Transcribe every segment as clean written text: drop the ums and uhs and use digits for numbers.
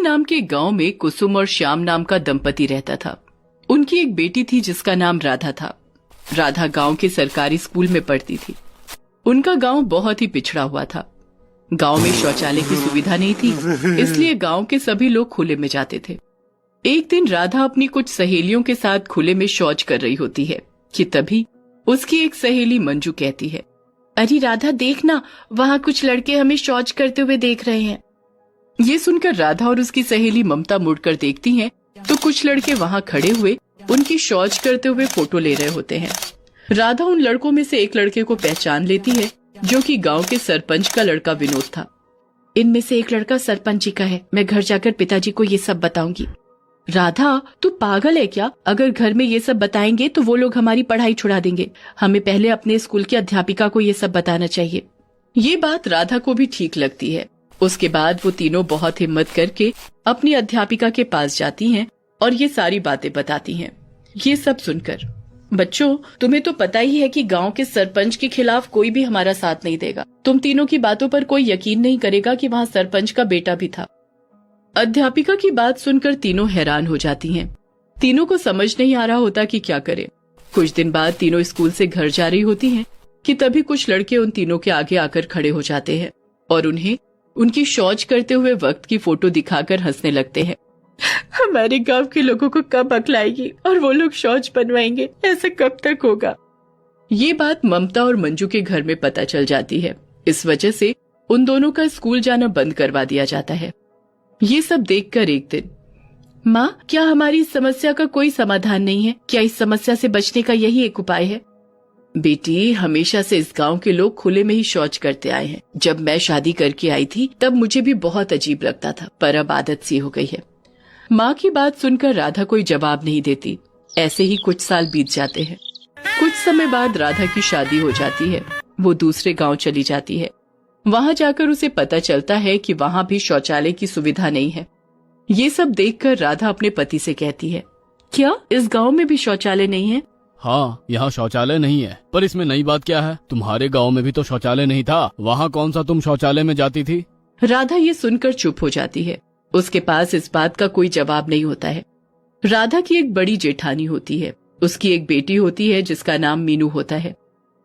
नाम के गांव में कुसुम और श्याम नाम का दंपति रहता था। उनकी एक बेटी थी जिसका नाम राधा था। राधा गांव के सरकारी स्कूल में पढ़ती थी। उनका गांव बहुत ही पिछड़ा हुआ था। गांव में शौचालय की सुविधा नहीं थी, इसलिए गांव के सभी लोग खुले में जाते थे। एक दिन राधा अपनी कुछ सहेलियों के साथ खुले में शौच कर रही होती है कि तभी उसकी एक सहेली मंजू कहती है, अरे राधा देखना, वहाँ कुछ लड़के हमें शौच करते हुए देख रहे हैं। ये सुनकर राधा और उसकी सहेली ममता मुड़कर देखती हैं तो कुछ लड़के वहाँ खड़े हुए उनकी शौच करते हुए फोटो ले रहे होते हैं। राधा उन लड़कों में से एक लड़के को पहचान लेती है जो कि गांव के सरपंच का लड़का विनोद था। इनमें से एक लड़का सरपंच जी का है, मैं घर जाकर पिताजी को ये सब बताऊंगी। राधा, तू पागल है क्या? अगर घर में ये सब बताएंगे तो वो लोग हमारी पढ़ाई छुड़ा देंगे। हमें पहले अपने स्कूल की अध्यापिका को ये सब बताना चाहिए। ये बात राधा को भी ठीक लगती है। उसके बाद वो तीनों बहुत हिम्मत करके अपनी अध्यापिका के पास जाती हैं और ये सारी बातें बताती हैं। ये सब सुनकर, बच्चों तुम्हें तो पता ही है कि गांव के सरपंच के खिलाफ कोई भी हमारा साथ नहीं देगा। तुम तीनों की बातों पर कोई यकीन नहीं करेगा कि वहाँ सरपंच का बेटा भी था। अध्यापिका की बात सुनकर तीनों हैरान हो जाती हैं। तीनों को समझ नहीं आ रहा होता कि क्या करें। कुछ दिन बाद तीनों स्कूल से घर जा रही होती हैं कि तभी कुछ लड़के उन तीनों के आगे आकर खड़े हो जाते हैं और उन्हें उनकी शौच करते हुए वक्त की फोटो दिखाकर हंसने लगते हैं। हमारे गांव के लोगों को कब अक्ल आएगी और वो लोग शौच बनवाएंगे? ऐसा कब तक होगा? ये बात ममता और मंजू के घर में पता चल जाती है। इस वजह से उन दोनों का स्कूल जाना बंद करवा दिया जाता है। ये सब देखकर एक दिन, माँ, क्या हमारी इस समस्या का कोई समाधान नहीं है? क्या इस समस्या से बचने का यही एक उपाय है? बेटी, हमेशा से इस गांव के लोग खुले में ही शौच करते आए हैं। जब मैं शादी करके आई थी तब मुझे भी बहुत अजीब लगता था, पर अब आदत सी हो गई है। माँ की बात सुनकर राधा कोई जवाब नहीं देती। ऐसे ही कुछ साल बीत जाते हैं। कुछ समय बाद राधा की शादी हो जाती है। वो दूसरे गांव चली जाती है। वहां जाकर उसे पता चलता है कि वहां भी शौचालय की सुविधा नहीं है। ये सब देखकर राधा अपने पति से कहती है, क्या इस गांव में भी शौचालय नहीं है? हाँ, यहाँ शौचालय नहीं है, पर इसमें नई बात क्या है? तुम्हारे गांव में भी तो शौचालय नहीं था, वहाँ कौन सा तुम शौचालय में जाती थी? राधा ये सुनकर चुप हो जाती है। उसके पास इस बात का कोई जवाब नहीं होता है। राधा की एक बड़ी जेठानी होती है। उसकी एक बेटी होती है जिसका नाम मीनू होता है।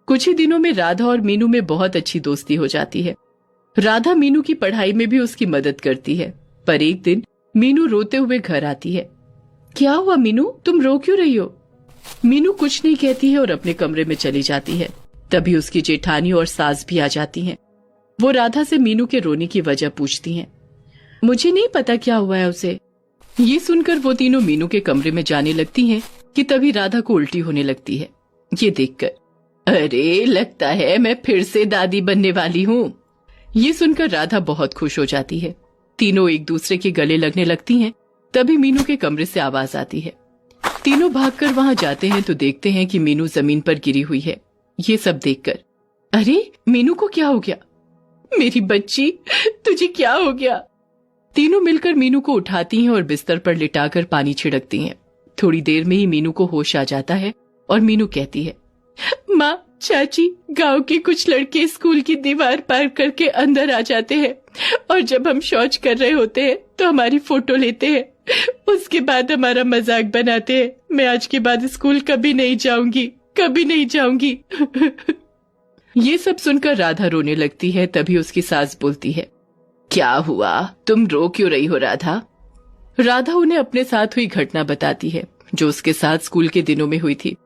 कुछ ही दिनों में राधा और मीनू में बहुत अच्छी दोस्ती हो जाती है। राधा मीनू की पढ़ाई में भी उसकी मदद करती है। पर एक दिन मीनू रोते हुए घर आती है। क्या हुआ मीनू, तुम रो क्यों रही हो? मीनू कुछ नहीं कहती है और अपने कमरे में चली जाती है। तभी उसकी जेठानी और सास भी आ जाती हैं। वो राधा से मीनू के रोने की वजह पूछती हैं। मुझे नहीं पता क्या हुआ है उसे। ये सुनकर वो तीनों मीनू के कमरे में जाने लगती हैं कि तभी राधा को उल्टी होने लगती है। ये देखकर, अरे लगता है मैं फिर से दादी बनने वाली हूँ। ये सुनकर राधा बहुत खुश हो जाती है। तीनों एक दूसरे के गले लगने लगती हैं। तभी मीनू के कमरे से आवाज आती है। तीनों भागकर वहां जाते हैं तो देखते हैं कि मीनू जमीन पर गिरी हुई है। ये सब देखकर, अरे मीनू को क्या हो गया? मेरी बच्ची, तुझे क्या हो गया? तीनों मिलकर मीनू को उठाती हैं और बिस्तर पर लिटाकर पानी छिड़कती हैं। थोड़ी देर में ही मीनू को होश आ जाता है और मीनू कहती है, माँ, चाची, गांव के कुछ लड़के स्कूल की दीवार पार करके अंदर आ जाते हैं और जब हम शौच कर रहे होते हैं तो हमारी फोटो लेते हैं। उसके बाद हमारा मजाक बनाते हैं। मैं आज के बाद स्कूल कभी नहीं जाऊंगी, कभी नहीं जाऊंगी। ये सब सुनकर राधा रोने लगती है। तभी उसकी सास बोलती है, क्या हुआ, तुम रो क्यों रही हो राधा? राधा उन्हें अपने साथ हुई घटना बताती है जो उसके साथ स्कूल के दिनों में हुई थी।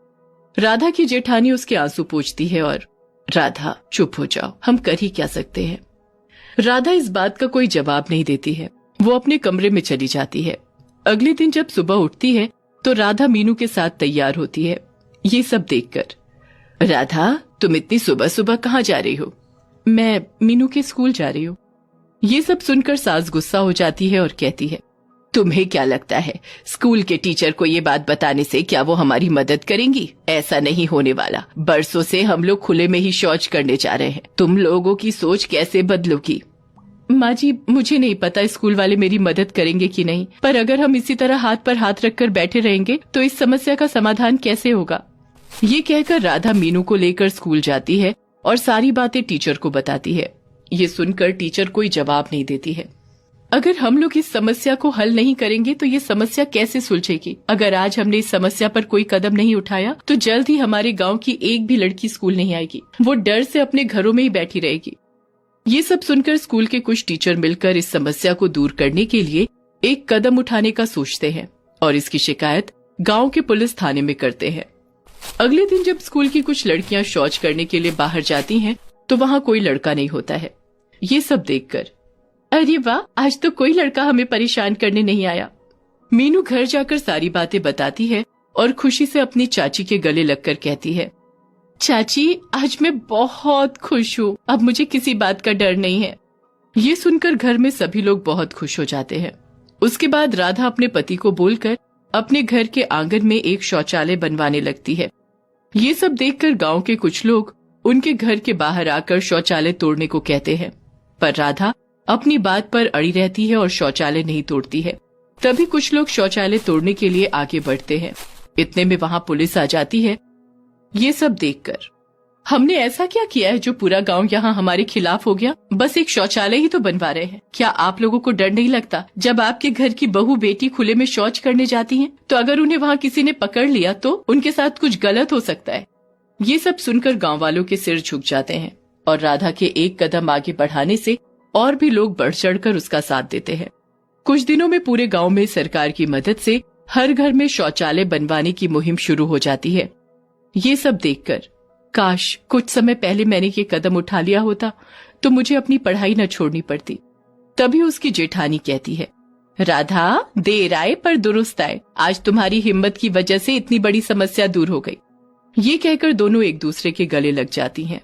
राधा की जेठानी उसके आंसू पोंछती है और, राधा चुप हो जाओ, हम कर ही क्या सकते हैं। राधा इस बात का कोई जवाब नहीं देती है। वो अपने कमरे में चली जाती है। अगले दिन जब सुबह उठती है तो राधा मीनू के साथ तैयार होती है। ये सब देखकर, राधा तुम इतनी सुबह सुबह कहाँ जा रही हो? मैं मीनू के स्कूल जा रही हूँ। ये सब सुनकर सास गुस्सा हो जाती है और कहती है, तुम्हें क्या लगता है स्कूल के टीचर को ये बात बताने से क्या वो हमारी मदद करेंगी? ऐसा नहीं होने वाला। बरसों से हम लोग खुले में ही शौच करने जा रहे हैं। तुम लोगों की सोच कैसे बदलोगी? माँ जी, मुझे नहीं पता स्कूल वाले मेरी मदद करेंगे कि नहीं, पर अगर हम इसी तरह हाथ पर हाथ रखकर बैठे रहेंगे तो इस समस्या का समाधान कैसे होगा? ये कहकर राधा मीनू को लेकर स्कूल जाती है और सारी बातें टीचर को बताती है। ये सुनकर टीचर कोई जवाब नहीं देती है। अगर हम लोग इस समस्या को हल नहीं करेंगे तो ये समस्या कैसे सुलझेगी? अगर आज हमने इस समस्या पर कोई कदम नहीं उठाया तो जल्द ही हमारे गांव की एक भी लड़की स्कूल नहीं आएगी। वो डर से अपने घरों में ही बैठी रहेगी। ये सब सुनकर स्कूल के कुछ टीचर मिलकर इस समस्या को दूर करने के लिए एक कदम उठाने का सोचते हैं और इसकी शिकायत गांव के पुलिस थाने में करते हैं। अगले दिन जब स्कूल की कुछ लड़कियां शौच करने के लिए बाहर जाती हैं तो वहां कोई लड़का नहीं होता है। ये सब देखकर अरे वाह, आज तो कोई लड़का हमें परेशान करने नहीं आया। मीनू घर जाकर सारी बातें बताती है और खुशी से अपनी चाची के गले लगकर कहती है, चाची आज मैं बहुत खुश हूँ, अब मुझे किसी बात का डर नहीं है। ये सुनकर घर में सभी लोग बहुत खुश हो जाते हैं। उसके बाद राधा अपने पति को बोलकर अपने घर के आंगन में एक शौचालय बनवाने लगती है। ये सब देखकर गांव के कुछ लोग उनके घर के बाहर आकर शौचालय तोड़ने को कहते हैं, पर राधा अपनी बात पर अड़ी रहती है और शौचालय नहीं तोड़ती है। तभी कुछ लोग शौचालय तोड़ने के लिए आगे बढ़ते हैं। इतने में वहां पुलिस आ जाती है। ये सब देखकर हमने ऐसा क्या किया है जो पूरा गांव यहाँ हमारे खिलाफ हो गया? बस एक शौचालय ही तो बनवा रहे हैं। क्या आप लोगों को डर नहीं लगता? जब आपके घर की बहू बेटी खुले में शौच करने जाती हैं, तो अगर उन्हें वहाँ किसी ने पकड़ लिया तो उनके साथ कुछ गलत हो सकता है। ये सब सुनकर गाँव वालों के सिर झुक जाते हैं और राधा के एक कदम आगे बढ़ाने से और भी लोग बढ़ चढ़कर उसका साथ देते हैं। कुछ दिनों में पूरे गांव में सरकार की मदद से हर घर में शौचालय बनवाने की मुहिम शुरू हो जाती है। ये सब देखकर काश कुछ समय पहले मैंने ये कदम उठा लिया होता तो मुझे अपनी पढ़ाई न छोड़नी पड़ती। तभी उसकी जेठानी कहती है, राधा देर आए पर दुरुस्त आए, आज तुम्हारी हिम्मत की वजह से इतनी बड़ी समस्या दूर हो गई। ये कहकर दोनों एक दूसरे के गले लग जाती हैं